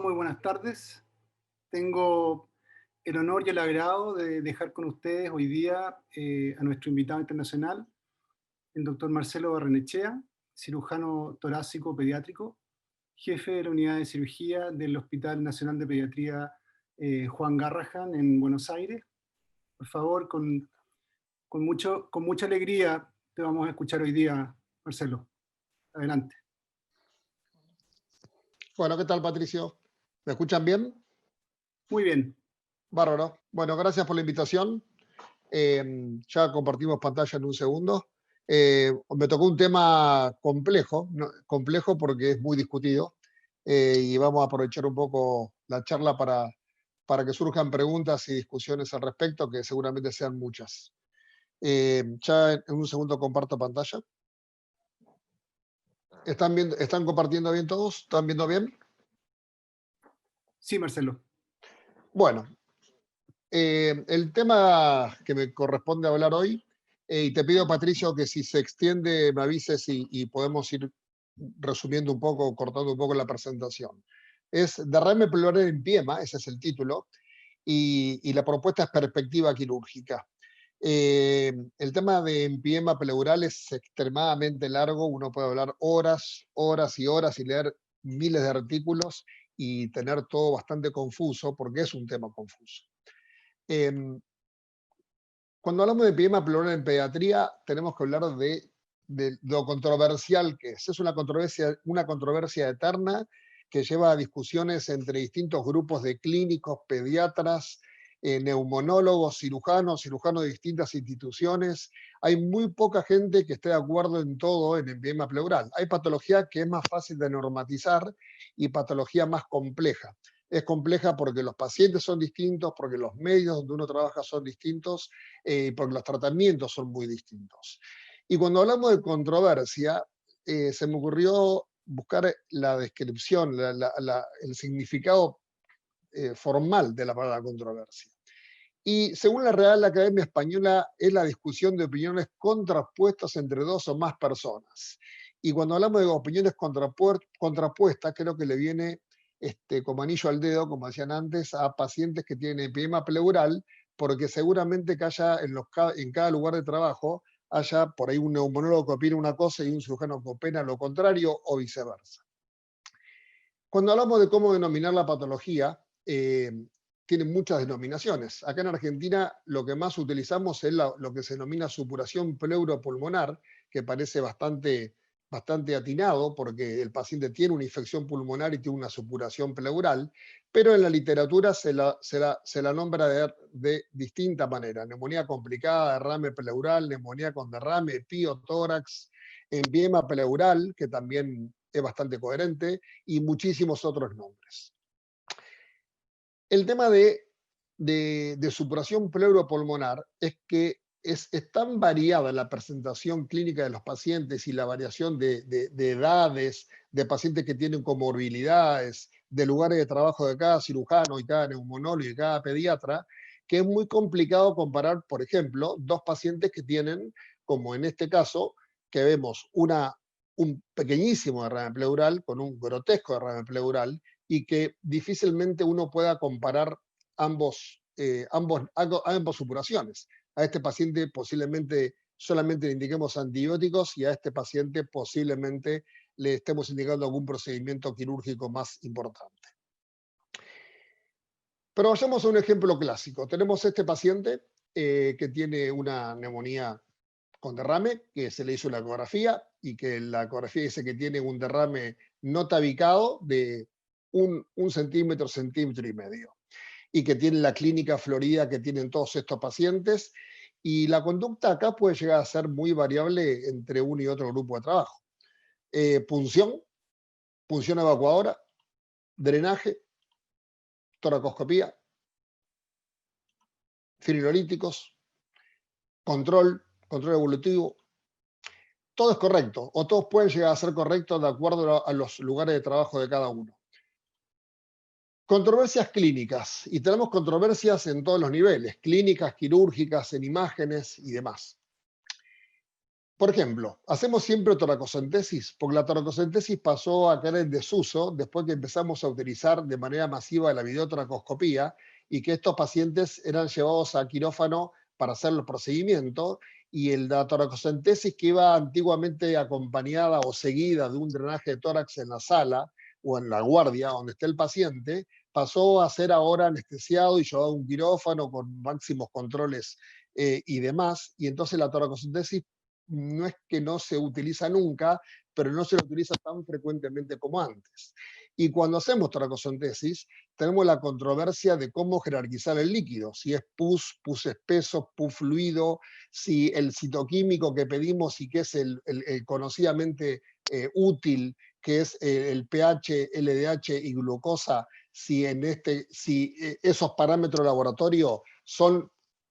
Muy buenas tardes. Tengo el honor y el agrado de dejar con ustedes hoy día a nuestro invitado internacional, el doctor Marcelo Barrenechea, cirujano torácico pediátrico, jefe de la unidad de cirugía del Hospital Nacional de Pediatría Juan Garrahan en Buenos Aires. Por favor, con mucha alegría te vamos a escuchar hoy día, Marcelo. Adelante. Bueno, ¿qué tal, Patricio? ¿Me escuchan bien? Muy bien. Bárbaro. Bueno, gracias por la invitación. Ya compartimos pantalla en un segundo. Me tocó un tema complejo, complejo porque es muy discutido, y vamos a aprovechar un poco la charla para que surjan preguntas y discusiones al respecto, que seguramente sean muchas. Ya en un segundo comparto pantalla. ¿Están compartiendo bien todos? ¿Están viendo bien? Sí, Marcelo. Bueno, el tema que me corresponde hablar hoy, y te pido, Patricio, que si se extiende me avises y podemos ir resumiendo un poco, cortando un poco la presentación. Es derrame pleural en piema, ese es el título, y la propuesta es perspectiva quirúrgica. El tema de empiema pleural es extremadamente largo, uno puede hablar horas, horas y horas y leer miles de artículos y tener todo bastante confuso, porque es un tema confuso. Em, Cuando hablamos de epidemia pleural en pediatría, tenemos que hablar de lo controversial que es. Es una controversia eterna que lleva a discusiones entre distintos grupos de clínicos, pediatras, neumonólogos, cirujanos de distintas instituciones. Hay muy poca gente que esté de acuerdo en todo en epidemia pleural. Hay patología que es más fácil de normatizar y patología más compleja. Es compleja porque los pacientes son distintos, porque los medios donde uno trabaja son distintos, porque los tratamientos son muy distintos. Y cuando hablamos de controversia, se me ocurrió buscar la descripción, el significado formal de la palabra controversia. Y según la Real Academia Española, es la discusión de opiniones contrapuestas entre dos o más personas. Y cuando hablamos de opiniones contrapuestas, creo que le viene como anillo al dedo, como decían antes, a pacientes que tienen epidemia pleural, porque seguramente que haya en cada lugar de trabajo, haya por ahí un neumonólogo que opina una cosa y un cirujano que opina lo contrario o viceversa. Cuando hablamos de cómo denominar la patología, tiene muchas denominaciones. Acá en Argentina lo que más utilizamos es lo que se denomina supuración pleuropulmonar, que parece bastante atinado porque el paciente tiene una infección pulmonar y tiene una supuración pleural, pero en la literatura se la nombra de distinta manera. Neumonía complicada, derrame pleural, neumonía con derrame, piotórax, empiema pleural, que también es bastante coherente, y muchísimos otros nombres. El tema de supuración pleuropulmonar es que es tan variada la presentación clínica de los pacientes y la variación de edades, de pacientes que tienen comorbilidades, de lugares de trabajo de cada cirujano y cada neumonólogo y cada pediatra, que es muy complicado comparar, por ejemplo, dos pacientes que tienen, como en este caso, que vemos un pequeñísimo derrame pleural con un grotesco derrame pleural, y que difícilmente uno pueda comparar ambas supuraciones. A este paciente posiblemente solamente le indiquemos antibióticos y a este paciente posiblemente le estemos indicando algún procedimiento quirúrgico más importante. Pero vayamos a un ejemplo clásico. Tenemos este paciente que tiene una neumonía con derrame, que se le hizo la ecografía y que la ecografía dice que tiene un derrame no tabicado de un centímetro, centímetro y medio, y que tiene la clínica florida que tienen todos estos pacientes, y la conducta acá puede llegar a ser muy variable entre uno y otro grupo de trabajo. Punción evacuadora, drenaje, toracoscopía, fibrolíticos, control evolutivo. Todo es correcto, o todos pueden llegar a ser correctos de acuerdo a los lugares de trabajo de cada uno. Controversias clínicas, y tenemos controversias en todos los niveles, clínicas, quirúrgicas, en imágenes y demás. Por ejemplo, hacemos siempre toracocentesis, porque la toracocentesis pasó a caer en desuso después que empezamos a utilizar de manera masiva la videotoracoscopía y que estos pacientes eran llevados a quirófano para hacer el procedimiento y la toracocentesis que iba antiguamente acompañada o seguida de un drenaje de tórax en la sala o en la guardia donde esté el paciente, pasó a ser ahora anestesiado y llevado a un quirófano con máximos controles y demás, y entonces la toracocentesis no es que no se utiliza nunca, pero no se lo utiliza tan frecuentemente como antes. Y cuando hacemos toracocentesis, tenemos la controversia de cómo jerarquizar el líquido, si es pus espeso, pus fluido, si el citoquímico que pedimos y que es el conocidamente útil, que es el pH, LDH y glucosa, si esos parámetros de laboratorio son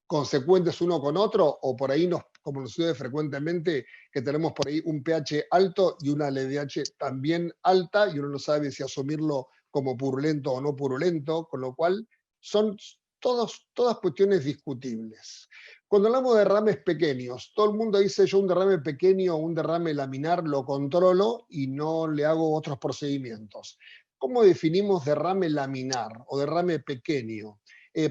consecuentes uno con otro, o por ahí como nos sucede frecuentemente, que tenemos por ahí un pH alto y una LDH también alta, y uno no sabe si asumirlo como purulento o no purulento, con lo cual son todas cuestiones discutibles. Cuando hablamos de derrames pequeños, todo el mundo dice yo un derrame pequeño o un derrame laminar lo controlo y no le hago otros procedimientos. ¿Cómo definimos derrame laminar o derrame pequeño?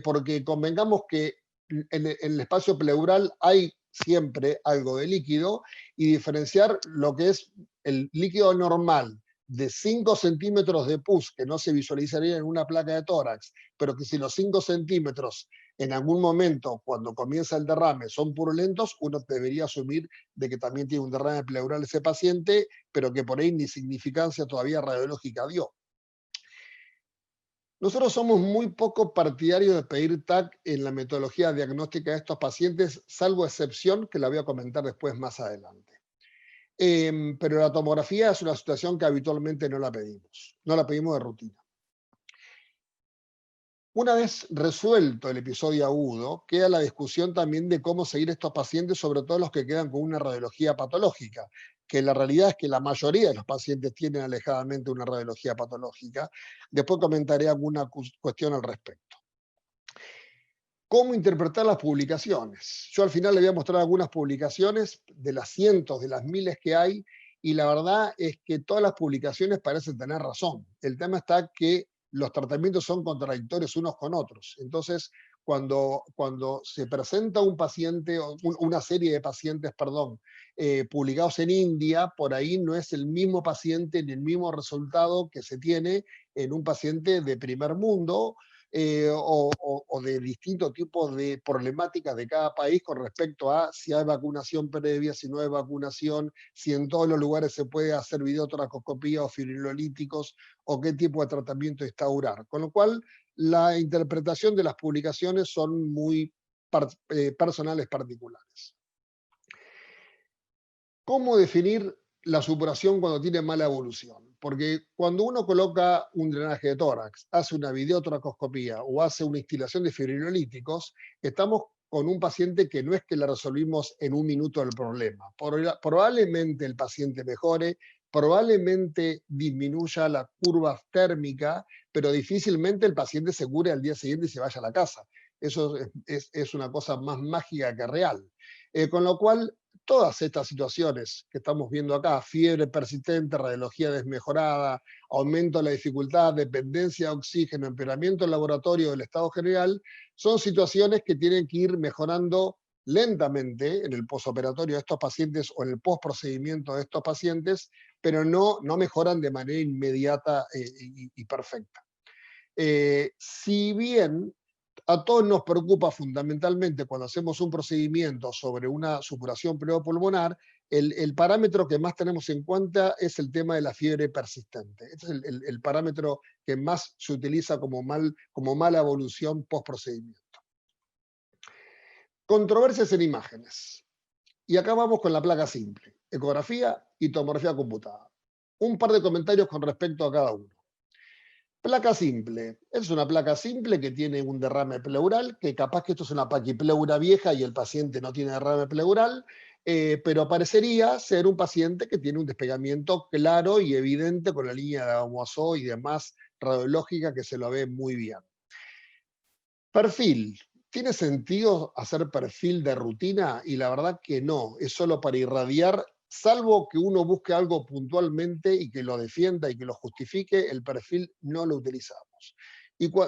Porque convengamos que en el espacio pleural hay siempre algo de líquido y diferenciar lo que es el líquido normal de 5 centímetros de pus que no se visualizaría en una placa de tórax, pero que si los 5 centímetros en algún momento, cuando comienza el derrame, son purulentos, uno debería asumir de que también tiene un derrame pleural ese paciente, pero que por ahí ni significancia todavía radiológica dio. Nosotros somos muy poco partidarios de pedir TAC en la metodología diagnóstica de estos pacientes, salvo excepción que la voy a comentar después más adelante. Pero la tomografía es una situación que habitualmente no la pedimos de rutina. Una vez resuelto el episodio agudo, queda la discusión también de cómo seguir estos pacientes, sobre todo los que quedan con una radiología patológica, que la realidad es que la mayoría de los pacientes tienen alejadamente una radiología patológica. Después comentaré alguna cuestión al respecto. ¿Cómo interpretar las publicaciones? Yo al final le voy a mostrar algunas publicaciones de las cientos, de las miles que hay, y la verdad es que todas las publicaciones parecen tener razón. El tema está que los tratamientos son contradictorios unos con otros. Entonces, cuando se presenta un paciente, una serie de pacientes, perdón, publicados en India, por ahí no es el mismo paciente ni el mismo resultado que se tiene en un paciente de primer mundo, o de distintos tipos de problemáticas de cada país con respecto a si hay vacunación previa, si no hay vacunación, si en todos los lugares se puede hacer videotoracoscopía o fibrinolíticos, o qué tipo de tratamiento instaurar. Con lo cual, la interpretación de las publicaciones son muy personales particulares. ¿Cómo definir la supuración cuando tiene mala evolución? Porque cuando uno coloca un drenaje de tórax, hace una videotoracoscopía o hace una instilación de fibrinolíticos, estamos con un paciente que no es que le resolvimos en un minuto el problema. Probablemente el paciente mejore, probablemente disminuya la curva térmica, pero difícilmente el paciente se cure al día siguiente y se vaya a la casa. Eso es una cosa más mágica que real. Con lo cual, todas estas situaciones que estamos viendo acá, fiebre persistente, radiología desmejorada, aumento de la dificultad, dependencia de oxígeno, empeoramiento del laboratorio del estado general, son situaciones que tienen que ir mejorando lentamente en el posoperatorio de estos pacientes o en el postprocedimiento de estos pacientes, pero no mejoran de manera inmediata y perfecta. Si bien a todos nos preocupa fundamentalmente cuando hacemos un procedimiento sobre una supuración pleopulmonar, el parámetro que más tenemos en cuenta es el tema de la fiebre persistente. Este es el parámetro que más se utiliza como mala evolución post-procedimiento. Controversias en imágenes. Y acá vamos con la placa simple, ecografía y tomografía computada. Un par de comentarios con respecto a cada uno. Placa simple. Es una placa simple que tiene un derrame pleural, que capaz que esto es una paquipleura vieja y el paciente no tiene derrame pleural, pero parecería ser un paciente que tiene un despegamiento claro y evidente con la línea de Amoazó y demás radiológica que se lo ve muy bien. Perfil. ¿Tiene sentido hacer perfil de rutina? Y la verdad que no, es solo para irradiar, salvo que uno busque algo puntualmente y que lo defienda y que lo justifique, el perfil no lo utilizamos.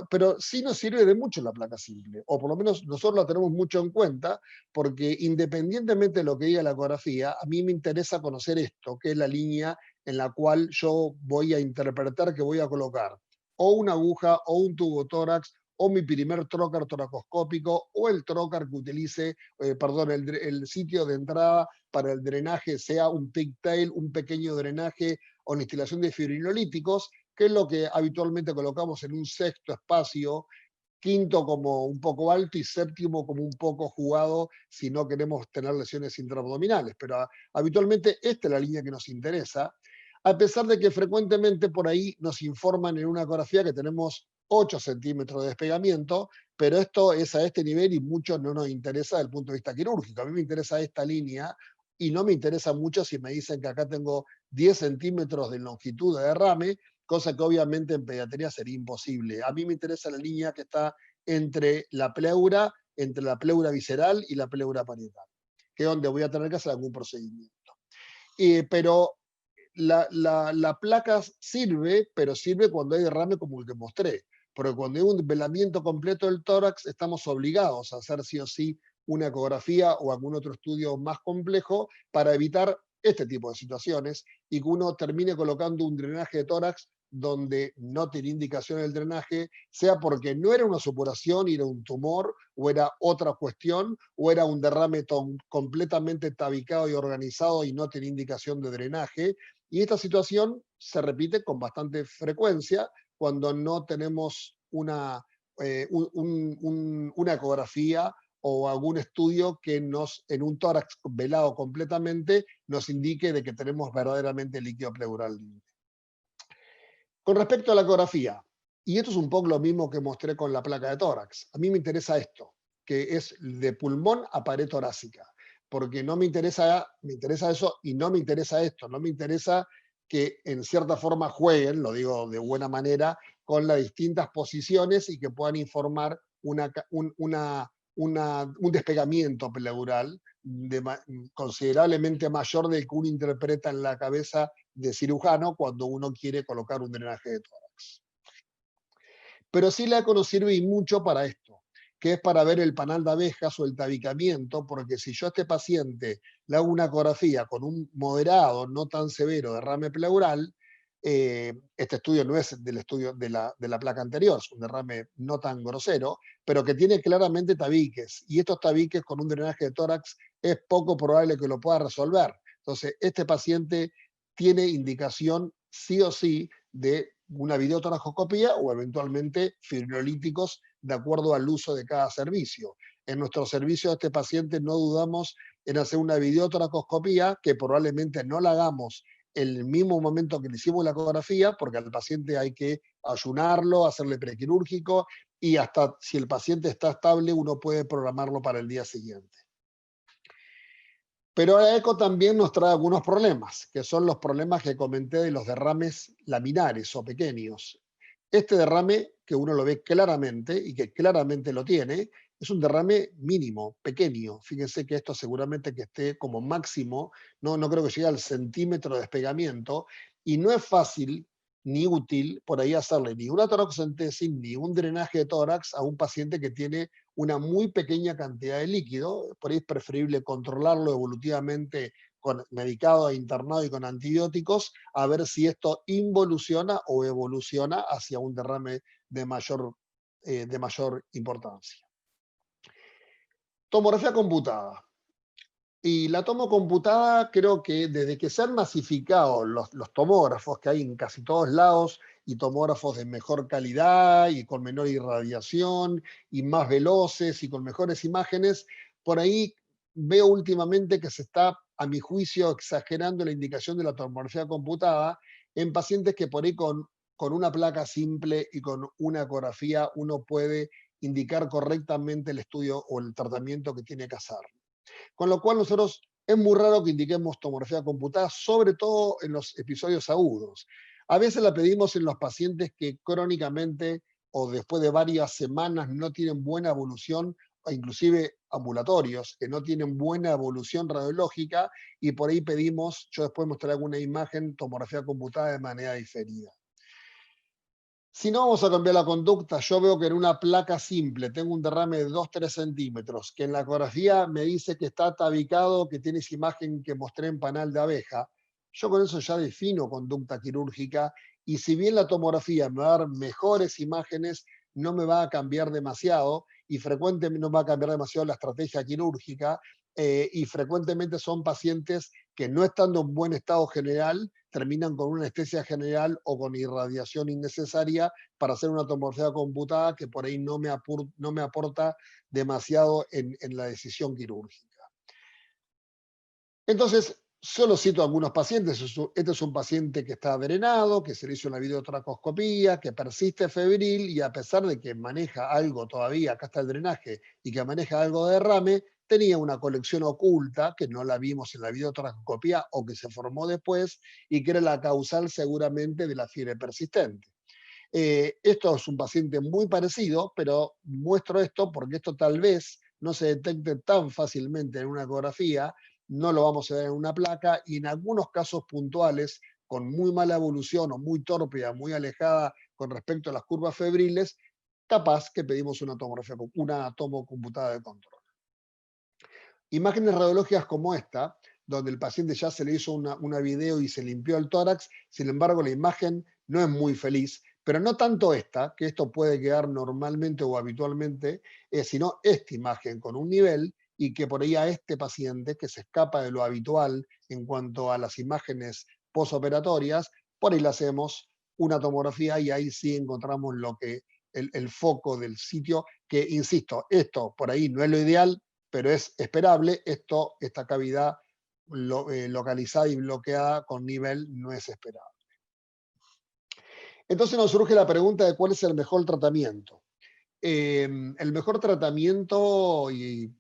Pero sí nos sirve de mucho la placa simple, o por lo menos nosotros la tenemos mucho en cuenta, porque independientemente de lo que diga la ecografía, a mí me interesa conocer esto, que es la línea en la cual yo voy a interpretar que voy a colocar o una aguja o un tubo tórax o mi primer trocar toracoscópico o el trocar que utilice, perdón, el sitio de entrada para el drenaje, sea un pigtail, un pequeño drenaje o la instalación de fibrinolíticos, que es lo que habitualmente colocamos en un sexto espacio, quinto como un poco alto y séptimo como un poco jugado si no queremos tener lesiones intraabdominales. Pero habitualmente esta es la línea que nos interesa, a pesar de que frecuentemente por ahí nos informan en una ecografía que tenemos 8 centímetros de despegamiento, pero esto es a este nivel y mucho no nos interesa desde el punto de vista quirúrgico. A mí me interesa esta línea y no me interesa mucho si me dicen que acá tengo 10 centímetros de longitud de derrame, cosa que obviamente en pediatría sería imposible. A mí me interesa la línea que está entre la pleura visceral y la pleura parietal, que es donde voy a tener que hacer algún procedimiento. Pero la placa sirve, pero sirve cuando hay derrame como el que mostré. Porque cuando hay un velamiento completo del tórax, estamos obligados a hacer sí o sí una ecografía o algún otro estudio más complejo para evitar este tipo de situaciones y que uno termine colocando un drenaje de tórax donde no tiene indicación del drenaje, sea porque no era una supuración y era un tumor, o era otra cuestión, o era un derrame completamente tabicado y organizado y no tiene indicación de drenaje. Y esta situación se repite con bastante frecuencia cuando no tenemos una ecografía o algún estudio que en un tórax velado completamente, nos indique de que tenemos verdaderamente líquido pleural libre. Con respecto a la ecografía, y esto es un poco lo mismo que mostré con la placa de tórax, a mí me interesa esto, que es de pulmón a pared torácica, porque no me interesa eso y no me interesa esto, no me interesa que en cierta forma jueguen, lo digo de buena manera, con las distintas posiciones y que puedan informar un despegamiento pleural considerablemente mayor del que uno interpreta en la cabeza de cirujano cuando uno quiere colocar un drenaje de tórax. Pero sí la eco nos sirve y mucho para esto, que es para ver el panal de abejas o el tabicamiento, porque si yo a este paciente le hago una ecografía con un moderado, no tan severo derrame pleural, este estudio no es del estudio de la placa anterior, es un derrame no tan grosero, pero que tiene claramente tabiques, y estos tabiques con un drenaje de tórax es poco probable que lo pueda resolver. Entonces, este paciente tiene indicación sí o sí de una videotoracoscopía o eventualmente fibrinolíticos de acuerdo al uso de cada servicio. En nuestro servicio de este paciente no dudamos en hacer una videotoracoscopía, que probablemente no la hagamos en el mismo momento que le hicimos la ecografía, porque al paciente hay que ayunarlo, hacerle prequirúrgico y hasta si el paciente está estable uno puede programarlo para el día siguiente. Pero la eco también nos trae algunos problemas, que son los problemas que comenté de los derrames laminares o pequeños. Este derrame, que uno lo ve claramente y que claramente lo tiene, es un derrame mínimo, pequeño. Fíjense que esto seguramente que esté como máximo, no creo que llegue al centímetro de despegamiento, y no es fácil ni útil por ahí hacerle ni una toracentesis ni un drenaje de tórax a un paciente que tiene una muy pequeña cantidad de líquido. Por ahí es preferible controlarlo evolutivamente medicado e internado y con antibióticos, a ver si esto involuciona o evoluciona hacia un derrame de mayor importancia. Tomografía computada. Y la tomo computada, creo que desde que se han masificado los tomógrafos que hay en casi todos lados, y tomógrafos de mejor calidad y con menor irradiación y más veloces y con mejores imágenes, por ahí veo últimamente que se está, a mi juicio, exagerando la indicación de la tomografía computada en pacientes que por ahí con una placa simple y con una ecografía uno puede indicar correctamente el estudio o el tratamiento que tiene que hacer. Con lo cual nosotros es muy raro que indiquemos tomografía computada, sobre todo en los episodios agudos. A veces la pedimos en los pacientes que crónicamente o después de varias semanas no tienen buena evolución inclusive ambulatorios, que no tienen buena evolución radiológica y por ahí pedimos, yo después mostraré alguna imagen, tomografía computada de manera diferida. Si no vamos a cambiar la conducta, yo veo que en una placa simple tengo un derrame de 2-3 centímetros, que en la ecografía me dice que está tabicado, que tiene esa imagen que mostré en panal de abeja. Yo con eso ya defino conducta quirúrgica y si bien la tomografía me va a dar mejores imágenes, no me va a cambiar demasiado y frecuentemente no va a cambiar demasiado la estrategia quirúrgica y frecuentemente son pacientes que no estando en buen estado general terminan con una anestesia general o con irradiación innecesaria para hacer una tomografía computada que por ahí no me aporta demasiado en la decisión quirúrgica. Entonces, solo cito algunos pacientes. Este es un paciente que está drenado, que se le hizo una videotracoscopía, que persiste febril y a pesar de que maneja algo todavía, acá está el drenaje, y que maneja algo de derrame, tenía una colección oculta que no la vimos en la videotracoscopía o que se formó después y que era la causal seguramente de la fiebre persistente. Esto es un paciente muy parecido, pero muestro esto porque esto tal vez no se detecte tan fácilmente en una ecografía, no lo vamos a ver en una placa y en algunos casos puntuales con muy mala evolución o muy tórpida, muy alejada con respecto a las curvas febriles, capaz que pedimos una tomografía, una tomo computada de control. Imágenes radiológicas como esta, donde el paciente ya se le hizo una video y se limpió el tórax, sin embargo la imagen no es muy feliz, pero no tanto esta, que esto puede quedar normalmente o habitualmente, sino esta imagen con un nivel y que por ahí a este paciente que se escapa de lo habitual en cuanto a las imágenes posoperatorias, por ahí le hacemos una tomografía y ahí sí encontramos lo que el foco del sitio, que insisto, esto por ahí no es lo ideal, pero es esperable. Esta cavidad localizada y bloqueada con nivel no es esperable. Entonces nos surge la pregunta de cuál es el mejor tratamiento. El mejor tratamiento, y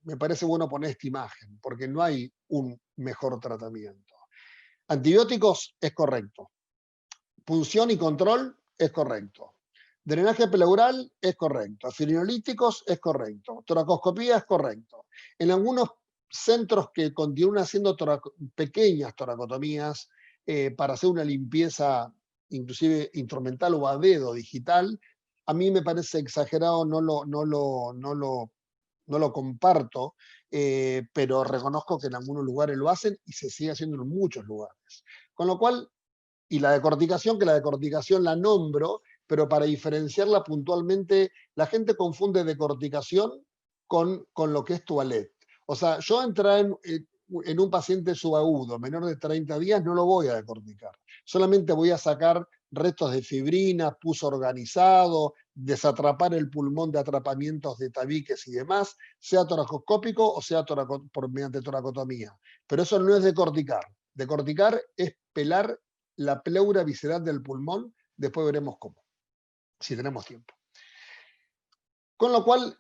me parece bueno poner esta imagen, porque no hay un mejor tratamiento. Antibióticos es correcto. Punción y control es correcto. Drenaje pleural es correcto. Firinolíticos es correcto. Toracoscopía es correcto. En algunos centros que continúan haciendo pequeñas toracotomías para hacer una limpieza inclusive instrumental o a dedo digital, a mí me parece exagerado, no lo comparto, pero reconozco que en algunos lugares lo hacen y se sigue haciendo en muchos lugares. Con lo cual, y la decorticación, que la decorticación la nombro, pero para diferenciarla puntualmente, la gente confunde decorticación con lo que es toilette. O sea, yo entrar en un paciente subagudo, menor de 30 días, no lo voy a decorticar. Solamente voy a sacar restos de fibrina, pus organizado, desatrapar el pulmón de atrapamientos de tabiques y demás, sea toracoscópico o sea mediante toracotomía. Pero eso no es decorticar. Decorticar es pelar la pleura visceral del pulmón, después veremos cómo, si tenemos tiempo. Con lo cual,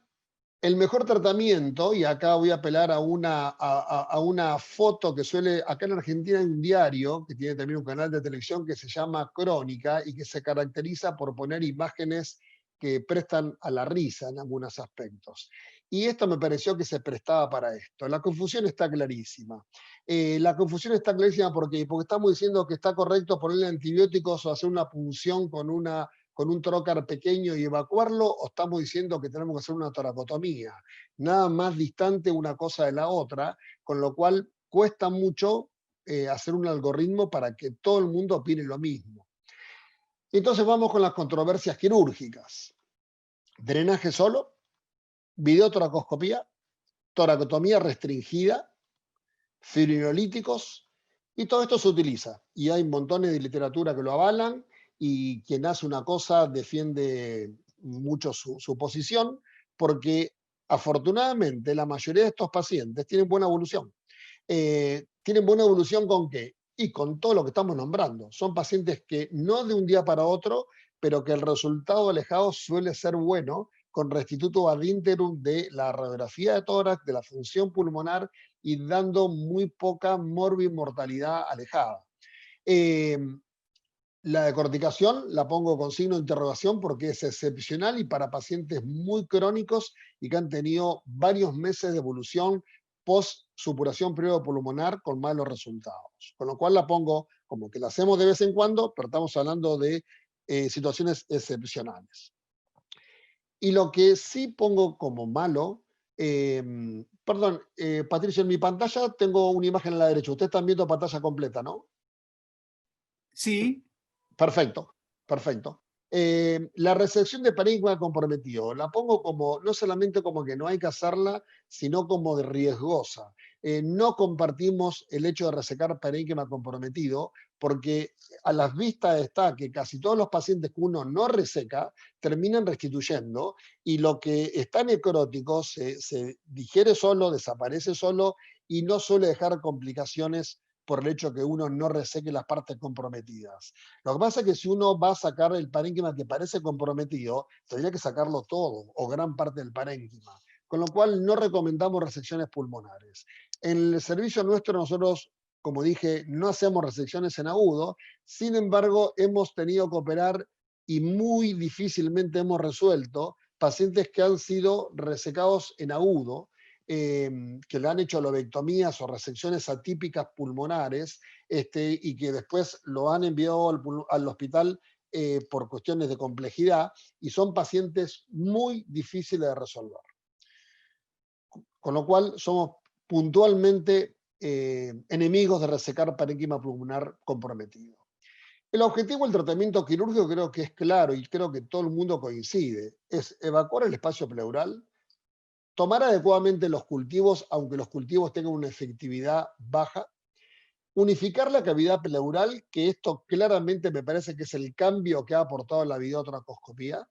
el mejor tratamiento, y acá voy a apelar a una foto que suele, acá en Argentina hay un diario que tiene también un canal de televisión que se llama Crónica y que se caracteriza por poner imágenes que prestan a la risa en algunos aspectos. Y esto me pareció que se prestaba para esto. La confusión está clarísima. La confusión está clarísima porque estamos diciendo que está correcto ponerle antibióticos o hacer una punción con un trocar pequeño y evacuarlo, o estamos diciendo que tenemos que hacer una toracotomía. Nada más distante una cosa de la otra, con lo cual cuesta mucho hacer un algoritmo para que todo el mundo opine lo mismo. Entonces vamos con las controversias quirúrgicas. Drenaje solo, videotoracoscopía, toracotomía restringida, fibrinolíticos, y todo esto se utiliza. Y hay montones de literatura que lo avalan, y quien hace una cosa defiende mucho su posición, porque afortunadamente la mayoría de estos pacientes tienen buena evolución. ¿Tienen buena evolución con qué? Y con todo lo que estamos nombrando. Son pacientes que no de un día para otro, pero que el resultado alejado suele ser bueno, con restituto ad interum de la radiografía de tórax, de la función pulmonar y dando muy poca morbimortalidad alejada. La decorticación la pongo con signo de interrogación porque es excepcional y para pacientes muy crónicos y que han tenido varios meses de evolución post supuración pulmonar con malos resultados. Con lo cual la pongo como que la hacemos de vez en cuando, pero estamos hablando de situaciones excepcionales. Y lo que sí pongo como malo, perdón, Patricio, en mi pantalla tengo una imagen a la derecha. Ustedes están viendo pantalla completa, ¿no? Sí, Perfecto, perfecto. La resección de parénquima comprometido, la pongo como, no solamente como que no hay que hacerla, sino como de riesgosa. No compartimos el hecho de resecar parénquima comprometido, porque a las vistas está que casi todos los pacientes que uno no reseca terminan restituyendo y lo que está necrótico se digiere solo, desaparece solo y no suele dejar complicaciones por el hecho que uno no reseque las partes comprometidas. Lo que pasa es que si uno va a sacar el parénquima que parece comprometido, tendría que sacarlo todo o gran parte del parénquima. Con lo cual no recomendamos resecciones pulmonares. En el servicio nuestro nosotros, como dije, no hacemos resecciones en agudo, sin embargo hemos tenido que operar y muy difícilmente hemos resuelto pacientes que han sido resecados en agudo, que le han hecho lobectomías o resecciones atípicas pulmonares, y que después lo han enviado al hospital por cuestiones de complejidad y son pacientes muy difíciles de resolver. Con lo cual somos puntualmente enemigos de resecar parénquima pulmonar comprometido. El objetivo del tratamiento quirúrgico creo que es claro y creo que todo el mundo coincide. Es evacuar el espacio pleural, tomar adecuadamente los cultivos, aunque los cultivos tengan una efectividad baja, unificar la cavidad pleural, que esto claramente me parece que es el cambio que ha aportado la videotracoscopía,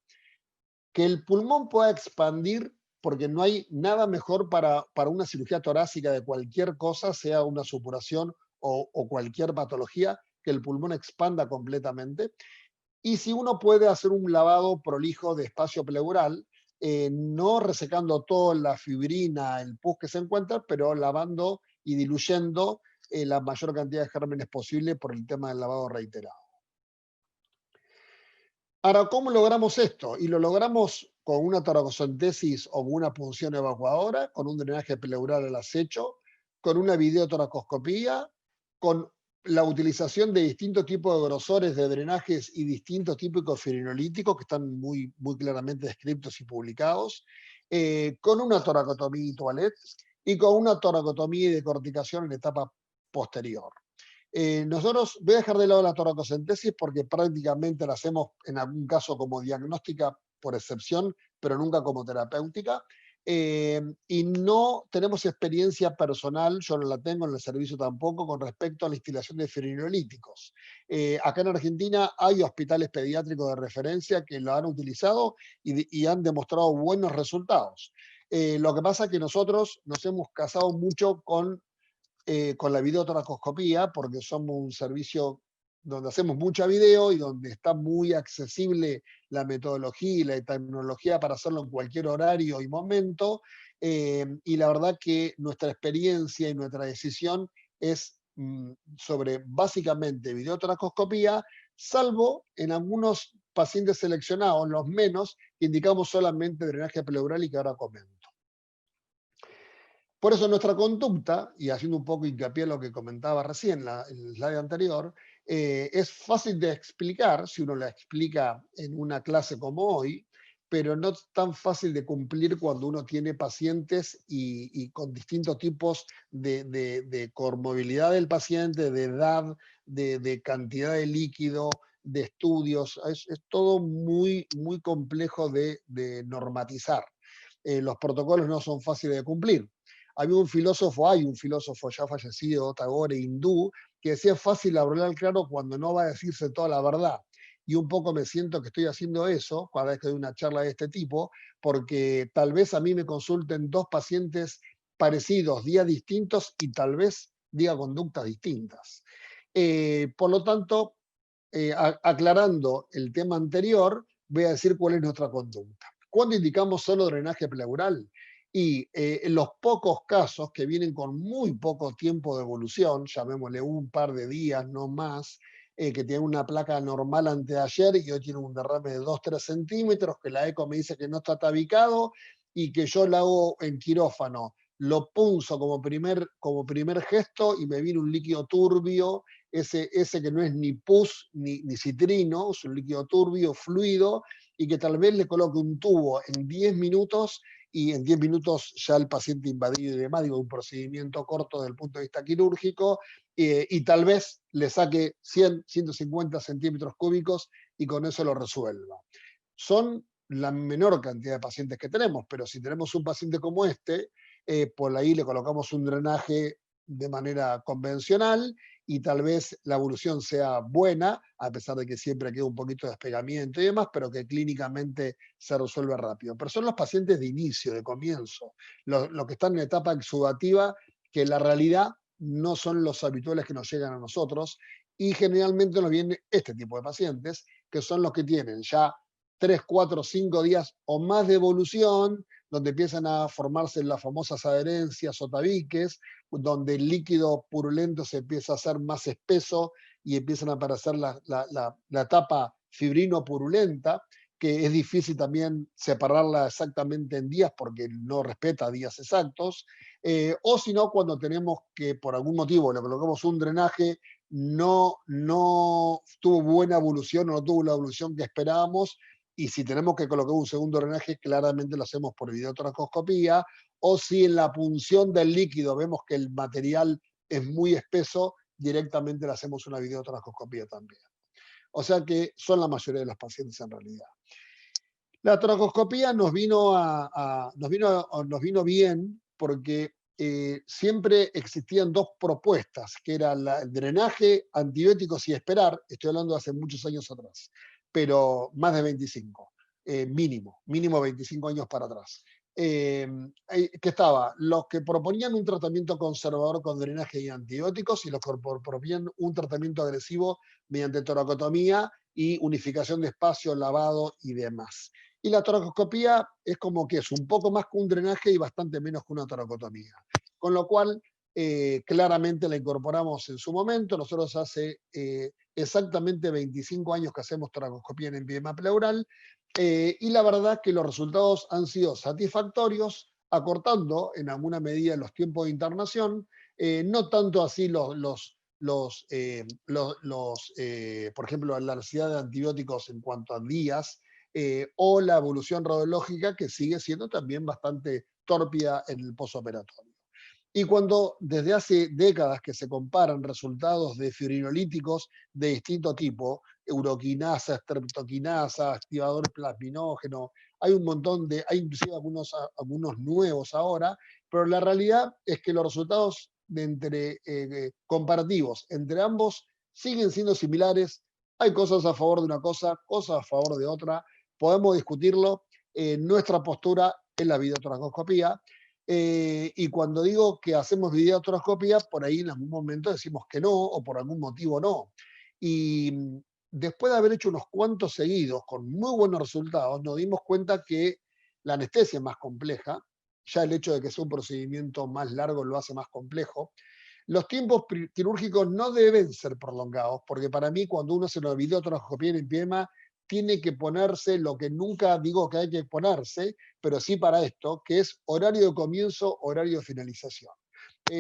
que el pulmón pueda expandir, porque no hay nada mejor para una cirugía torácica de cualquier cosa, sea una supuración o cualquier patología, que el pulmón expanda completamente. Y si uno puede hacer un lavado prolijo de espacio pleural, no resecando toda la fibrina, el pus que se encuentra, pero lavando y diluyendo la mayor cantidad de gérmenes posible por el tema del lavado reiterado. Ahora, ¿cómo logramos esto? Y lo logramos con una toracocentesis o con una punción evacuadora, con un drenaje pleural al acecho, con una videotoracoscopía, con la utilización de distintos tipos de grosores de drenajes y distintos tipos de firinolíticos que están muy, muy claramente descritos y publicados, con una toracotomía y toilet y con una toracotomía y decorticación en etapa posterior. Nosotros, voy a dejar de lado la toracocentesis porque prácticamente la hacemos en algún caso como diagnóstica por excepción, pero nunca como terapéutica. Y no tenemos experiencia personal, yo no la tengo en el servicio tampoco, con respecto a la instalación de fibrinolíticos. Acá en Argentina hay hospitales pediátricos de referencia que lo han utilizado y han demostrado buenos resultados. Lo que pasa es que nosotros nos hemos casado mucho con la videotoracoscopía, porque somos un servicio donde hacemos mucha video y donde está muy accesible la metodología y la tecnología para hacerlo en cualquier horario y momento. Y la verdad que nuestra experiencia y nuestra decisión es sobre básicamente videotoracoscopía, salvo en algunos pacientes seleccionados, los menos, que indicamos solamente drenaje pleural y que ahora comento. Por eso nuestra conducta, y haciendo un poco hincapié en lo que comentaba recién en el slide anterior, es fácil de explicar si uno la explica en una clase como hoy, pero no es tan fácil de cumplir cuando uno tiene pacientes y con distintos tipos de comorbilidad del paciente, de edad, de cantidad de líquido, de estudios. Es todo muy, muy complejo de normatizar. Los protocolos no son fáciles de cumplir. Hay un filósofo ya fallecido, Tagore, hindú, que decía es fácil hablar claro cuando no va a decirse toda la verdad. Y un poco me siento que estoy haciendo eso cada vez que doy una charla de este tipo, porque tal vez a mí me consulten dos pacientes parecidos, días distintos y tal vez diga conductas distintas. Por lo tanto, aclarando el tema anterior, voy a decir cuál es nuestra conducta. ¿Cuándo indicamos solo drenaje pleural? Y en los pocos casos que vienen con muy poco tiempo de evolución, llamémosle un par de días, no más, que tiene una placa normal anteayer y hoy tiene un derrame de 2-3 centímetros, que la eco me dice que no está tabicado y que yo la hago en quirófano. Lo punzo como primer gesto y me viene un líquido turbio, ese que no es ni pus ni citrino, es un líquido turbio, fluido, y que tal vez le coloque un tubo en 10 minutos y en 10 minutos ya el paciente invadido y demás, digo, un procedimiento corto desde el punto de vista quirúrgico, y tal vez le saque 100, 150 centímetros cúbicos y con eso lo resuelva. Son la menor cantidad de pacientes que tenemos, pero si tenemos un paciente como este, por ahí le colocamos un drenaje de manera convencional y tal vez la evolución sea buena, a pesar de que siempre queda un poquito de despegamiento y demás, pero que clínicamente se resuelve rápido. Pero son los pacientes de inicio, de comienzo, los que están en etapa exudativa, que la realidad no son los habituales que nos llegan a nosotros, y generalmente nos vienen este tipo de pacientes, que son los que tienen ya 3, 4, 5 días o más de evolución, donde empiezan a formarse las famosas adherencias o tabiques, donde el líquido purulento se empieza a hacer más espeso y empiezan a aparecer la etapa fibrino-purulenta, que es difícil también separarla exactamente en días porque no respeta días exactos, o si no, cuando tenemos que por algún motivo le colocamos un drenaje, no tuvo buena evolución o no tuvo la evolución que esperábamos, y si tenemos que colocar un segundo drenaje, claramente lo hacemos por videotoracoscopía, o si en la punción del líquido vemos que el material es muy espeso, directamente le hacemos una videotoracoscopía también. O sea que son la mayoría de los pacientes en realidad. La toracoscopía nos vino bien porque siempre existían dos propuestas, que era el drenaje, antibióticos y esperar. Estoy hablando de hace muchos años atrás, pero más de 25, mínimo 25 años para atrás. Que estaba los que proponían un tratamiento conservador con drenaje y antibióticos y los que proponían un tratamiento agresivo mediante toracotomía y unificación de espacio, lavado y demás. Y la toracoscopía es como que es un poco más que un drenaje y bastante menos que una toracotomía. Con lo cual, claramente la incorporamos en su momento. Nosotros hace exactamente 25 años que hacemos toracoscopía en empiema pleural, y la verdad que los resultados han sido satisfactorios, acortando en alguna medida los tiempos de internación, no tanto así por ejemplo, la necesidad de antibióticos en cuanto a días, o la evolución radiológica, que sigue siendo también bastante tórpida en el posoperatorio. Y cuando desde hace décadas que se comparan resultados de fibrinolíticos de distinto tipo, uroquinasa, streptoquinasa, activador plasminógeno, hay un montón hay inclusive algunos nuevos ahora, pero la realidad es que los resultados comparativos entre ambos siguen siendo similares. Hay cosas a favor de una cosa, cosas a favor de otra, podemos discutirlo. Nuestra postura es la videotoracoscopía, y cuando digo que hacemos videotoracoscopía, por ahí en algún momento decimos que no, o por algún motivo no. Y después de haber hecho unos cuantos seguidos con muy buenos resultados, nos dimos cuenta que la anestesia es más compleja, ya el hecho de que sea un procedimiento más largo lo hace más complejo. Los tiempos quirúrgicos no deben ser prolongados, porque para mí cuando uno se lo videotoracoscopía en empiema, tiene que ponerse lo que nunca digo que hay que ponerse, pero sí para esto, que es horario de comienzo, horario de finalización.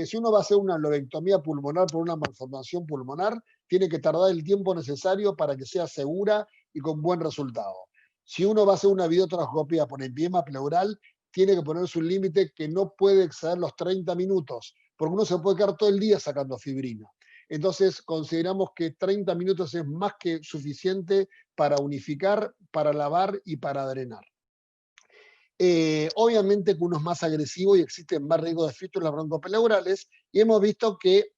Si uno va a hacer una lobectomía pulmonar por una malformación pulmonar, tiene que tardar el tiempo necesario para que sea segura y con buen resultado. Si uno va a hacer una videotoracoscopía por empiema pleural, tiene que ponerse un límite que no puede exceder los 30 minutos, porque uno se puede quedar todo el día sacando fibrina. Entonces, consideramos que 30 minutos es más que suficiente para unificar, para lavar y para drenar. Obviamente que uno es más agresivo y existen más riesgos de fístulas broncopleurales, y hemos visto que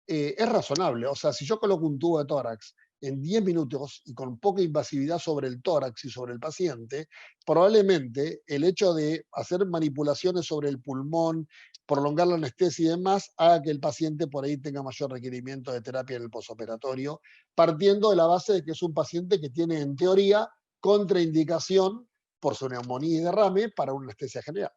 es razonable. O sea, si yo coloco un tubo de tórax en 10 minutos y con poca invasividad sobre el tórax y sobre el paciente, probablemente el hecho de hacer manipulaciones sobre el pulmón, prolongar la anestesia y demás, haga que el paciente por ahí tenga mayor requerimiento de terapia en el posoperatorio, partiendo de la base de que es un paciente que tiene, en teoría, contraindicación por su neumonía y derrame para una anestesia general.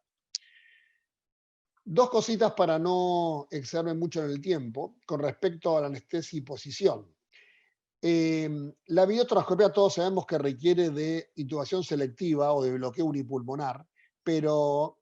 Dos cositas para no excederme mucho en el tiempo con respecto a la anestesia y posición. La videotrascopía todos sabemos que requiere de intubación selectiva o de bloqueo unipulmonar, pero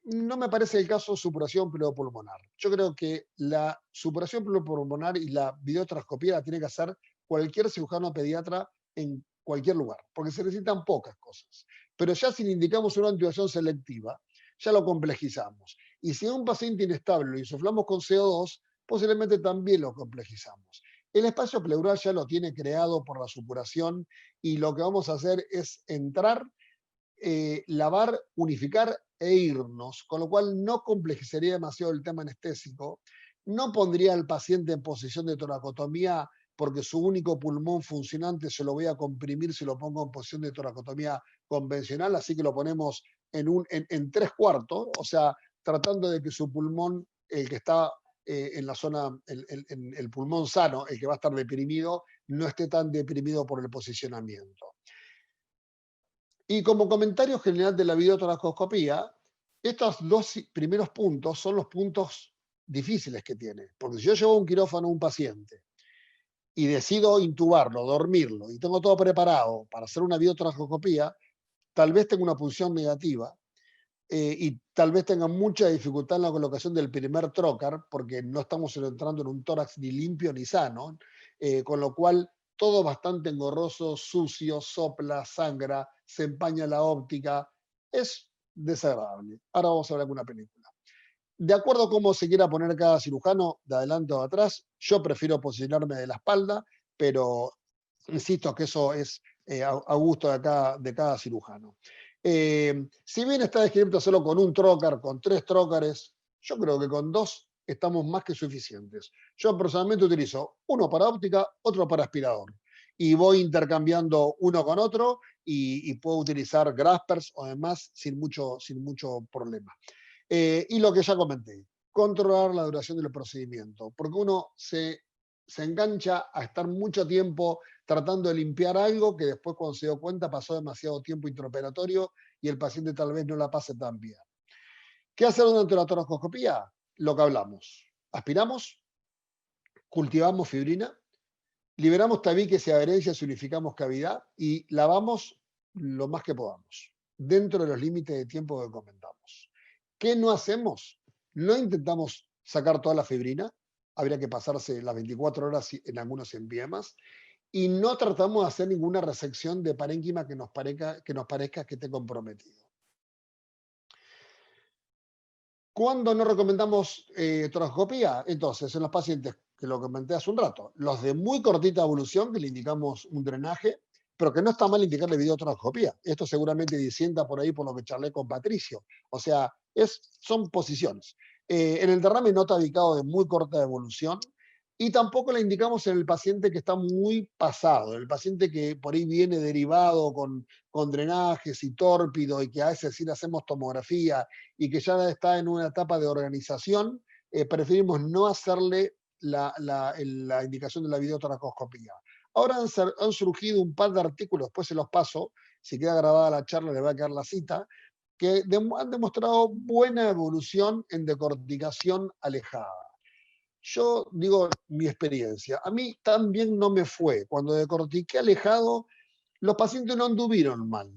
no me parece el caso supuración pleuropulmonar. Yo creo que la supuración pleuropulmonar y la videotrascopía la tiene que hacer cualquier cirujano pediatra en cualquier lugar, porque se necesitan pocas cosas. Pero ya si le indicamos una intubación selectiva, ya lo complejizamos. Y si a un paciente inestable lo insuflamos con CO2, posiblemente también lo complejizamos. El espacio pleural ya lo tiene creado por la supuración y lo que vamos a hacer es entrar, lavar, unificar e irnos, con lo cual no complejizaría demasiado el tema anestésico, no pondría al paciente en posición de toracotomía porque su único pulmón funcionante se lo voy a comprimir si lo pongo en posición de toracotomía convencional, así que lo ponemos en 3/4, o sea, tratando de que su pulmón, el que está en la zona, el pulmón sano, el que va a estar deprimido, no esté tan deprimido por el posicionamiento. Y como comentario general de la videotoracoscopía, estos dos primeros puntos son los puntos difíciles que tiene. Porque si yo llevo a un quirófano a un paciente y decido intubarlo, dormirlo, y tengo todo preparado para hacer una videotoracoscopía, tal vez tenga una punción negativa y tal vez tenga mucha dificultad en la colocación del primer trocar, porque no estamos entrando en un tórax ni limpio ni sano, con lo cual todo bastante engorroso, sucio, sopla, sangra, se empaña la óptica, es desagradable. Ahora vamos a ver alguna película. De acuerdo a cómo se quiera poner cada cirujano, de adelante o de atrás, yo prefiero posicionarme de la espalda, pero insisto que eso es a gusto de cada cirujano. Si bien está descrito hacerlo con un trocar, con 3 trócares, yo creo que con 2 estamos más que suficientes. Yo personalmente utilizo uno para óptica, otro para aspirador. Y voy intercambiando uno con otro y puedo utilizar graspers o demás sin mucho problema. Y lo que ya comenté, controlar la duración del procedimiento, porque uno se engancha a estar mucho tiempo tratando de limpiar algo que después cuando se dio cuenta pasó demasiado tiempo intraoperatorio y el paciente tal vez no la pase tan bien. ¿Qué hacer durante la toracoscopía? Lo que hablamos. Aspiramos, cultivamos fibrina, liberamos tabiques y adherencias, unificamos cavidad y lavamos lo más que podamos, dentro de los límites de tiempo que comentamos. ¿Qué no hacemos? No intentamos sacar toda la fibrina, habría que pasarse las 24 horas en algunos enviemas, y no tratamos de hacer ninguna resección de parénquima que nos parezca que esté comprometido. ¿Cuándo no recomendamos toracoscopía? Entonces, en los pacientes que lo comenté hace un rato, los de muy cortita evolución, que le indicamos un drenaje, pero que no está mal indicarle videotoracoscopía. Esto seguramente disienta por ahí por lo que charlé con Patricio. O sea, son posiciones. En el derrame no tabicado de muy corta evolución, y tampoco la indicamos en el paciente que está muy pasado, el paciente que por ahí viene derivado con drenajes y tórpido y que a veces sí le hacemos tomografía y que ya está en una etapa de organización, preferimos no hacerle la indicación de la videotoracoscopía. Ahora han surgido un par de artículos, después se los paso, si queda grabada la charla le va a quedar la cita, que han demostrado buena evolución en decorticación alejada. Yo digo mi experiencia, a mí también no me fue. Cuando decortiqué alejado, los pacientes no anduvieron mal,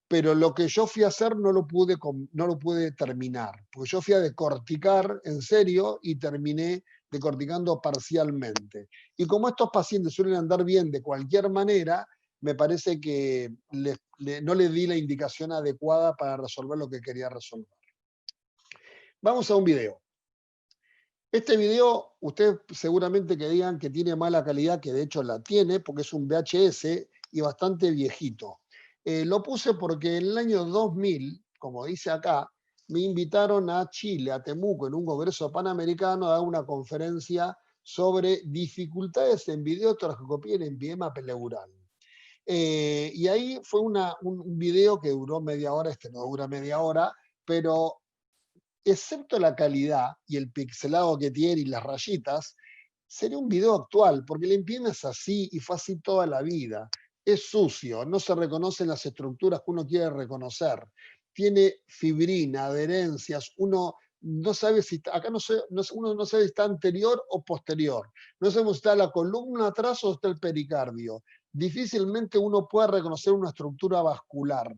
pero lo que yo fui a hacer no lo pude terminar, porque yo fui a decorticar en serio y terminé decorticando parcialmente. Y como estos pacientes suelen andar bien de cualquier manera, me parece que no les di la indicación adecuada para resolver lo que quería resolver. Vamos a un video. Este video, ustedes seguramente que digan que tiene mala calidad, que de hecho la tiene, porque es un VHS y bastante viejito. Lo puse porque en el año 2000, como dice acá, me invitaron a Chile, a Temuco, en un congreso panamericano, a dar una conferencia sobre dificultades en videotoracoscopía en empiema pleural. Y ahí fue un video que duró media hora, este no dura media hora, pero excepto la calidad y el pixelado que tiene y las rayitas, sería un video actual, porque el empiema es así y fue así toda la vida. Es sucio, no se reconocen las estructuras que uno quiere reconocer. Tiene fibrina, adherencias, uno no sabe si está, acá uno no sabe si está anterior o posterior. No sabemos si está la columna atrás o está el pericardio. Difícilmente uno puede reconocer una estructura vascular.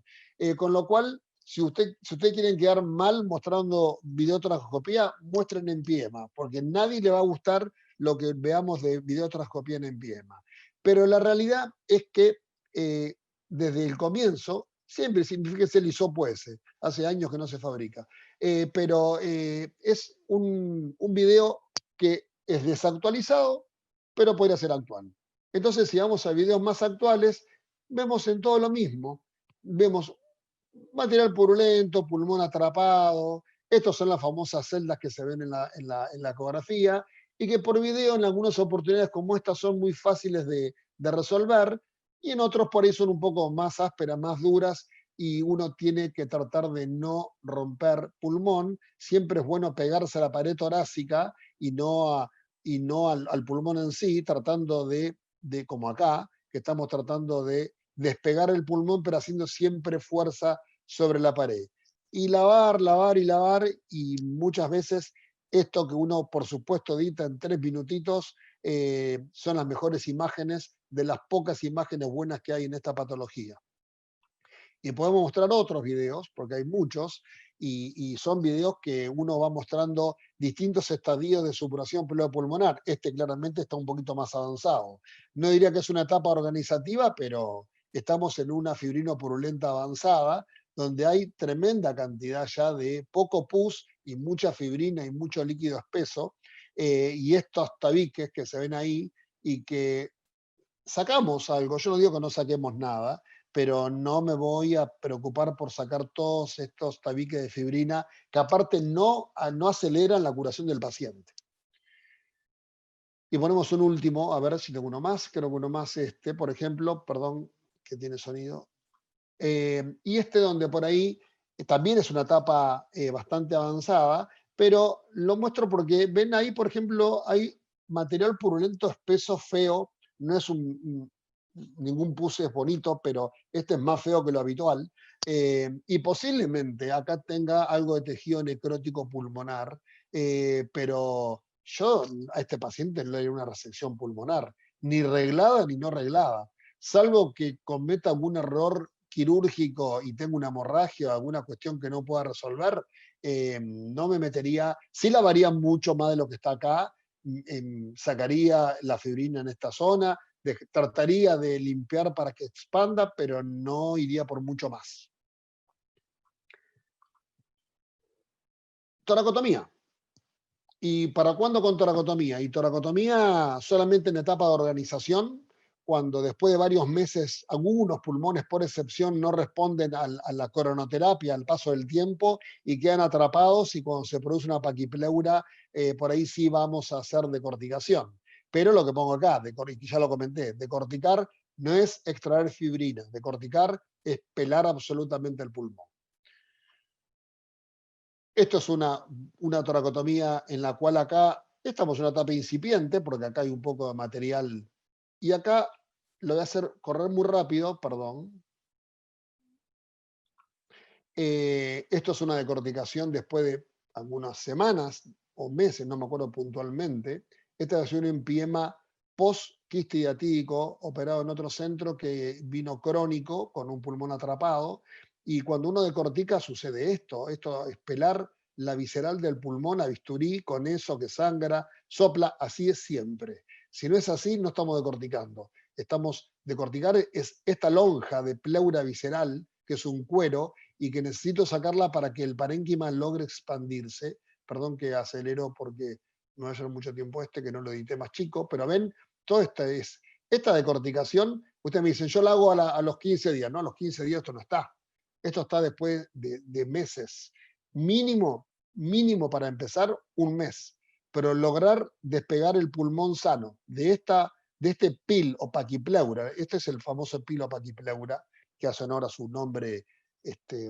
Con lo cual, si ustedes quieren quedar mal mostrando videotrascopía, muestren empiema, porque a nadie le va a gustar lo que veamos de videotrascopía en empiema. Pero la realidad es que eh, desde el comienzo, siempre, fíjese el hisopo ese, hace años que no se fabrica, pero es un video que es desactualizado, pero podría ser actual. Entonces, si vamos a videos más actuales, vemos en todo lo mismo. Vemos material purulento, pulmón atrapado. Estos son las famosas celdas que se ven en la ecografía y que por video en algunas oportunidades como estas son muy fáciles de resolver y en otros por ahí son un poco más ásperas, más duras y uno tiene que tratar de no romper pulmón. Siempre es bueno pegarse a la pared torácica y no al pulmón en sí, tratando como acá, que estamos tratando de despegar el pulmón, pero haciendo siempre fuerza sobre la pared. Y lavar, lavar y lavar, y muchas veces esto que uno, por supuesto, edita en 3 minutitos, son las mejores imágenes de las pocas imágenes buenas que hay en esta patología. Y podemos mostrar otros videos, porque hay muchos, y son videos que uno va mostrando distintos estadios de supuración pulmonar. Este claramente está un poquito más avanzado. No diría que es una etapa organizativa, pero estamos en una fibrino purulenta avanzada, donde hay tremenda cantidad ya de poco pus y mucha fibrina y mucho líquido espeso, y estos tabiques que se ven ahí y que sacamos algo. Yo no digo que no saquemos nada, pero no me voy a preocupar por sacar todos estos tabiques de fibrina que aparte no aceleran la curación del paciente. Y ponemos un último, a ver si tengo uno más, creo que uno más por ejemplo, perdón, que tiene sonido. Y donde por ahí también es una etapa bastante avanzada, pero lo muestro porque ven ahí, por ejemplo, hay material purulento espeso, feo, no es ningún pus es bonito, pero este es más feo que lo habitual, y posiblemente acá tenga algo de tejido necrótico pulmonar, pero yo a este paciente no le haría una resección pulmonar, ni reglada ni no reglada, salvo que cometa algún error quirúrgico y tengo una hemorragia o alguna cuestión que no pueda resolver, no me metería, sí lavaría mucho más de lo que está acá, sacaría la fibrina en esta zona, trataría de limpiar para que expanda, pero no iría por mucho más. Toracotomía. ¿Y para cuándo con toracotomía? Y toracotomía solamente en etapa de organización, cuando después de varios meses algunos pulmones por excepción no responden a la coronoterapia, al paso del tiempo, y quedan atrapados y cuando se produce una paquipleura, por ahí sí vamos a hacer decorticación. Pero lo que pongo acá, ya lo comenté, decorticar no es extraer fibrina, decorticar es pelar absolutamente el pulmón. Esto es una toracotomía en la cual acá estamos en una etapa incipiente, porque acá hay un poco de material. Y acá lo voy a hacer correr muy rápido, perdón. Esto es una decorticación después de algunas semanas o meses, no me acuerdo puntualmente. Esta es un empiema post-quiste hiatídico operado en otro centro que vino crónico con un pulmón atrapado. Y cuando uno decortica sucede esto. Esto es pelar la visceral del pulmón a bisturí con eso que sangra, sopla. Así es siempre. Si no es así, no estamos decorticando. Decorticar es esta lonja de pleura visceral, que es un cuero, y que necesito sacarla para que el parénquima logre expandirse. Perdón que acelero porque no va a ser mucho tiempo que no lo edité más chico, pero ven, todo esta decorticación, ustedes me dicen, yo la hago a los 15 días, no, a los 15 días esto no está. Esto está después de meses. Mínimo para empezar, un mes. Pero lograr despegar el pulmón sano de este PIL o paquipleura, este es el famoso PIL o paquipleura, que hace honor a su nombre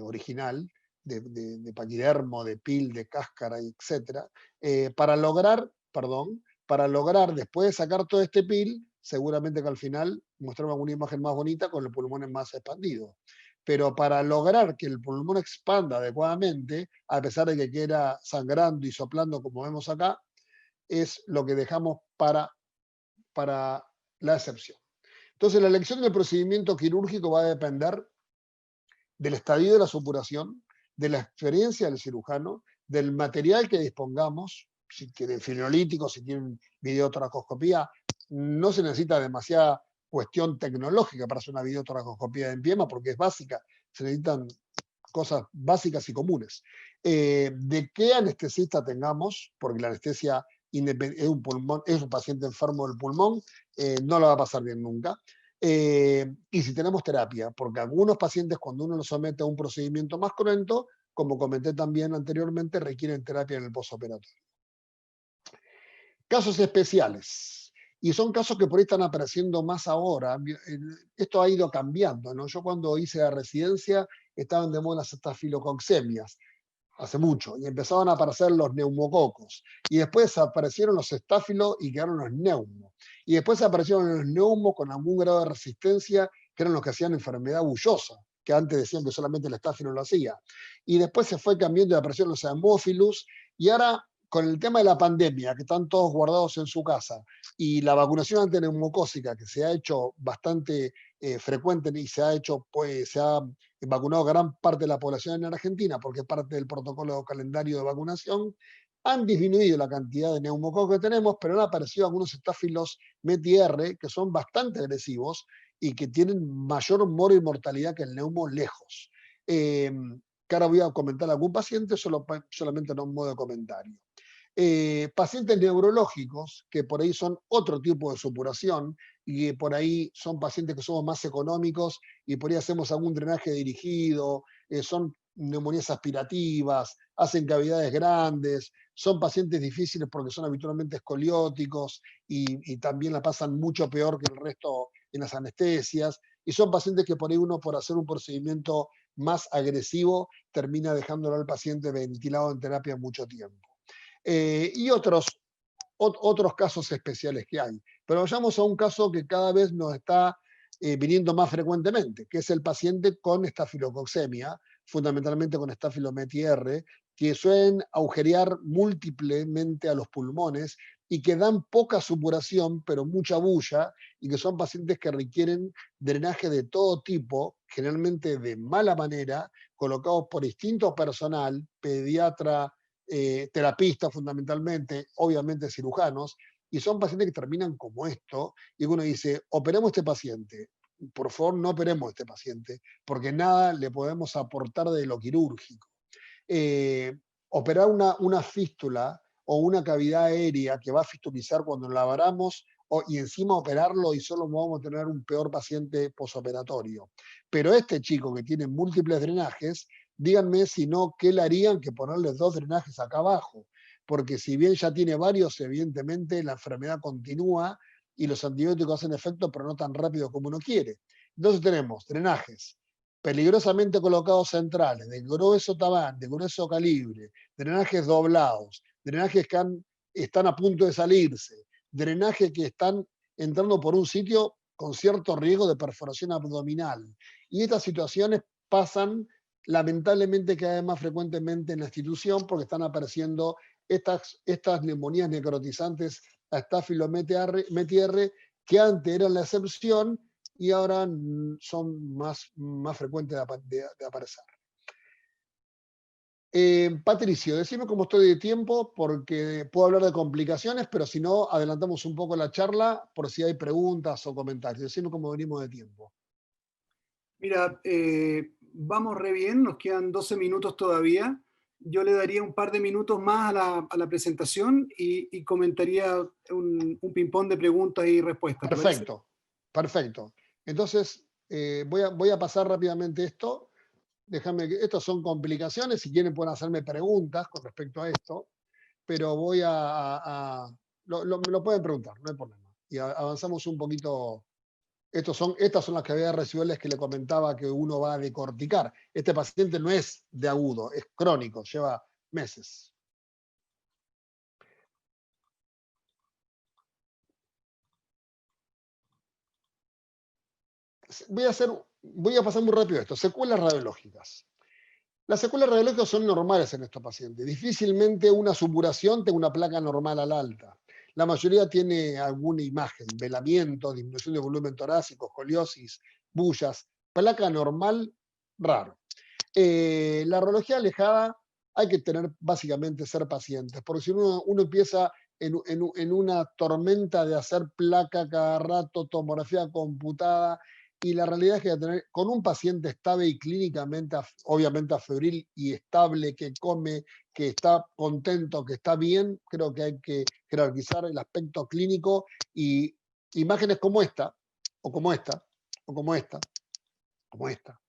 original, de paquidermo, de pil, de cáscara, etc. Para lograr, después de sacar todo este pil, seguramente que al final mostramos una imagen más bonita con el pulmón más expandido. pero para lograr que el pulmón expanda adecuadamente, a pesar de que queda sangrando y soplando como vemos acá, es lo que dejamos para la excepción. Entonces, la elección del procedimiento quirúrgico va a depender del estadio de la supuración, de la experiencia del cirujano, del material que dispongamos, si tienen fibrinolíticos, si tienen videotoracoscopía, no se necesita demasiada cuestión tecnológica para hacer una videotoracoscopía de empiema, porque es básica, se necesitan cosas básicas y comunes. De qué anestesista tengamos, porque la anestesia es un pulmón, es un paciente enfermo del pulmón, no lo va a pasar bien nunca. Y si tenemos terapia, porque algunos pacientes cuando uno los somete a un procedimiento más cruento, como comenté también anteriormente, requieren terapia en el postoperatorio. Casos especiales. Y son casos que por ahí están apareciendo más ahora. Esto ha ido cambiando, ¿no? Yo cuando hice la residencia estaban de moda las estafilococcemias, hace mucho, y empezaban a aparecer los neumococos. Y después aparecieron los estáfilos y quedaron los neumos. Y después aparecieron los neumos con algún grado de resistencia, que eran los que hacían enfermedad bullosa, que antes decían que solamente el estáfilo lo hacía. Y después se fue cambiando y aparecieron los hemófilus, y ahora con el tema de la pandemia, que están todos guardados en su casa, y la vacunación antineumocócica, que se ha hecho bastante frecuente y se ha hecho, pues, se ha vacunado gran parte de la población en Argentina, porque es parte del protocolo calendario de vacunación, han disminuido la cantidad de neumococos que tenemos, pero han aparecido algunos estáfilos METI-R que son bastante agresivos y que tienen mayor mortalidad que el neumo lejos. Que ahora voy a comentar a algún paciente, solamente en un modo de comentario. Pacientes neurológicos, que por ahí son otro tipo de supuración, y por ahí son pacientes que somos más económicos y por ahí hacemos algún drenaje dirigido, son neumonías aspirativas, hacen cavidades grandes, son pacientes difíciles porque son habitualmente escolióticos y también la pasan mucho peor que el resto en las anestesias, y son pacientes que por ahí uno por hacer un procedimiento más agresivo termina dejándolo al paciente ventilado en terapia mucho tiempo. Y otros casos especiales que hay. Pero vayamos a un caso que cada vez nos está viniendo más frecuentemente, que es el paciente con estafilococcemia, fundamentalmente con estafilometi-R, que suelen agujerear múltiplemente a los pulmones y que dan poca supuración, pero mucha bulla, y que son pacientes que requieren drenaje de todo tipo, generalmente de mala manera, colocados por distinto personal, pediatra, terapistas fundamentalmente, obviamente cirujanos, y son pacientes que terminan como esto, y uno dice, operemos este paciente, por favor no operemos este paciente, porque nada le podemos aportar de lo quirúrgico. Operar una fístula o una cavidad aérea que va a fistulizar cuando la abramos, y encima operarlo y solo vamos a tener un peor paciente posoperatorio. Pero este chico que tiene múltiples drenajes, díganme si no, ¿qué le harían que ponerle 2 drenajes acá abajo? Porque si bien ya tiene varios, evidentemente la enfermedad continúa y los antibióticos hacen efecto, pero no tan rápido como uno quiere. Entonces tenemos drenajes peligrosamente colocados centrales, de grueso tamaño, de grueso calibre, drenajes doblados, drenajes que están a punto de salirse, drenajes que están entrando por un sitio con cierto riesgo de perforación abdominal. Y estas situaciones pasan lamentablemente cada vez más frecuentemente en la institución porque están apareciendo estas neumonías necrotizantes a estafilometi-R que antes eran la excepción y ahora son más frecuentes de aparecer. Patricio, decime cómo estoy de tiempo, porque puedo hablar de complicaciones, pero si no, adelantamos un poco la charla por si hay preguntas o comentarios. Decime cómo venimos de tiempo. Mira, vamos re bien, nos quedan 12 minutos todavía. Yo le daría un par de minutos más a la presentación y comentaría un ping-pong de preguntas y respuestas, ¿te parece? Perfecto, perfecto. Entonces, voy a pasar rápidamente esto. Déjame que estas son complicaciones, si quieren pueden hacerme preguntas con respecto a esto, pero me lo pueden preguntar, no hay problema. Y avanzamos un poquito. Estas son las cavidades residuales que le comentaba que uno va a decorticar. Este paciente no es de agudo, es crónico, lleva meses. voy a pasar muy rápido esto. Secuelas radiológicas. Las secuelas radiológicas son normales en estos pacientes. Difícilmente una supuración tenga una placa normal al alta. La mayoría tiene alguna imagen, velamiento, disminución de volumen torácico, escoliosis, bullas. Placa normal, raro. La radiología alejada hay que tener básicamente ser pacientes, porque si uno empieza en una tormenta de hacer placa cada rato, tomografía computada, y la realidad es que con un paciente estable y clínicamente, obviamente afebril y estable, que come, que está contento, que está bien, creo que hay que jerarquizar el aspecto clínico y imágenes como esta, o como esta, o como esta, como esta.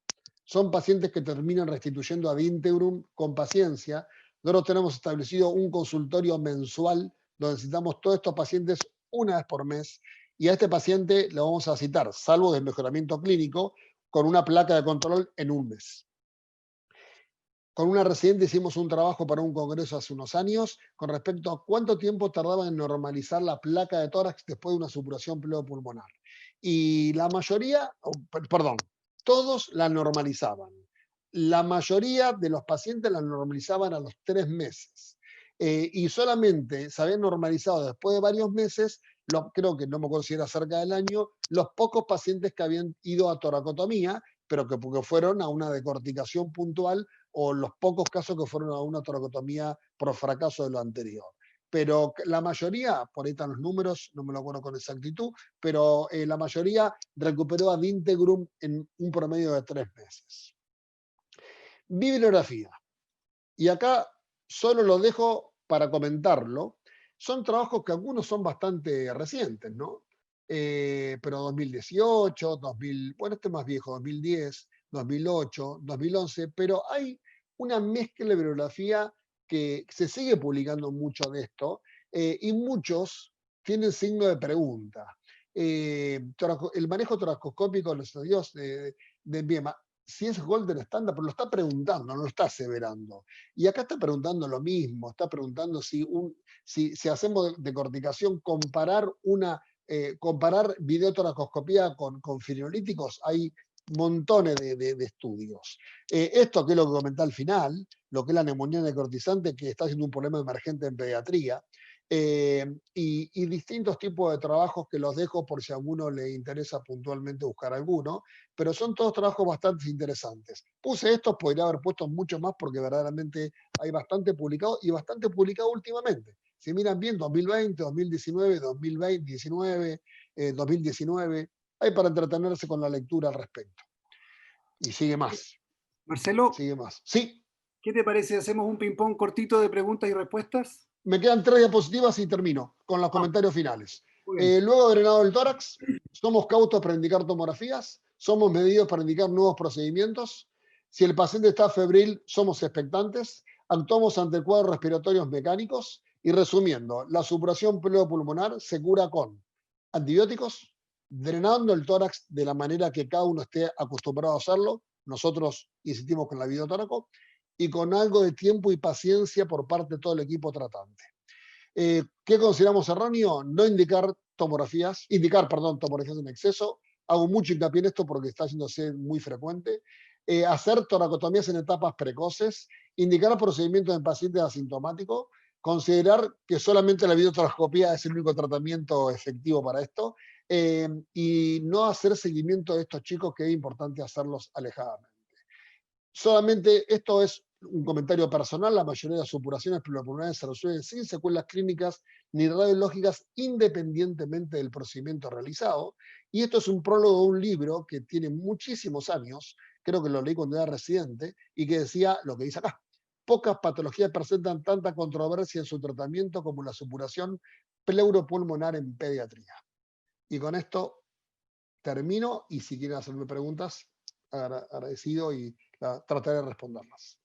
Son pacientes que terminan restituyendo ad integrum con paciencia. Nosotros tenemos establecido un consultorio mensual donde citamos todos estos pacientes una vez por mes y a este paciente le vamos a citar, salvo de mejoramiento clínico, con una placa de control en un mes. Con una residente hicimos un trabajo para un congreso hace unos años con respecto a cuánto tiempo tardaba en normalizar la placa de tórax después de una supuración pleopulmonar. Y la mayoría, perdón, todos la normalizaban. La mayoría de los pacientes la normalizaban a los 3 meses. Y solamente se habían normalizado después de varios meses, creo que no me acuerdo si era cerca del año, los pocos pacientes que habían ido a toracotomía, pero que porque fueron a una decorticación puntual o los pocos casos que fueron a una toracotomía por fracaso de lo anterior. Pero la mayoría, por ahí están los números, no me lo acuerdo con exactitud, pero la mayoría recuperó ad integrum en un promedio de 3 meses. Bibliografía. Y acá solo lo dejo para comentarlo. Son trabajos que algunos son bastante recientes, ¿no? Pero 2018, 2000, bueno, este es más viejo, 2010, 2008, 2011, pero hay una mezcla de bibliografía que se sigue publicando mucho de esto y muchos tienen signo de pregunta. El manejo toracoscópico de los estudios de Biema, si es Golden Standard, pero lo está preguntando, no lo está aseverando. Y acá está preguntando lo mismo, está preguntando si hacemos decorticación, comparar videotoracoscopía con fibrinolíticos, hay montones de estudios. Esto que es lo que comenté al final, lo que es la neumonía necrotizante, que está siendo un problema emergente en pediatría, y distintos tipos de trabajos que los dejo por si a alguno le interesa puntualmente buscar alguno, pero son todos trabajos bastante interesantes. Puse estos, podría haber puesto mucho más porque verdaderamente hay bastante publicado y bastante publicado últimamente. Si miran bien, 2020, 2019, 2019, 2019, hay para entretenerse con la lectura al respecto. Y sigue más, Marcelo, sigue más. Sí, ¿qué te parece si hacemos un ping-pong cortito de preguntas y respuestas? me quedan 3 diapositivas y termino con los Ah, comentarios finales. muy bien. Luego de drenado del tórax, somos cautos para indicar tomografías, somos medidos para indicar nuevos procedimientos. Si el paciente está febril, somos expectantes, actuamos ante cuadros respiratorios mecánicos y resumiendo, la supuración pleopulmonar se cura con antibióticos, drenando el tórax de la manera que cada uno esté acostumbrado a hacerlo. Nosotros insistimos con la videotóraco y con algo de tiempo y paciencia por parte de todo el equipo tratante. ¿Qué consideramos erróneo? No indicar tomografías en exceso. Hago mucho hincapié en esto porque está haciéndose muy frecuente. Hacer toracotomías en etapas precoces, indicar procedimientos en pacientes asintomáticos, considerar que solamente la videotoracoscopía es el único tratamiento efectivo para esto, y no hacer seguimiento de estos chicos, que es importante hacerlos alejadamente. Solamente esto es un comentario personal, la mayoría de las supuraciones pleuropulmonares se resuelven sin secuelas clínicas ni radiológicas, independientemente del procedimiento realizado. Y esto es un prólogo de un libro que tiene muchísimos años, creo que lo leí cuando era residente, y que decía lo que dice acá. Pocas patologías presentan tanta controversia en su tratamiento como la supuración pleuropulmonar en pediatría. Y con esto termino, y si quieren hacerme preguntas, agradecido y trataré de responderlas.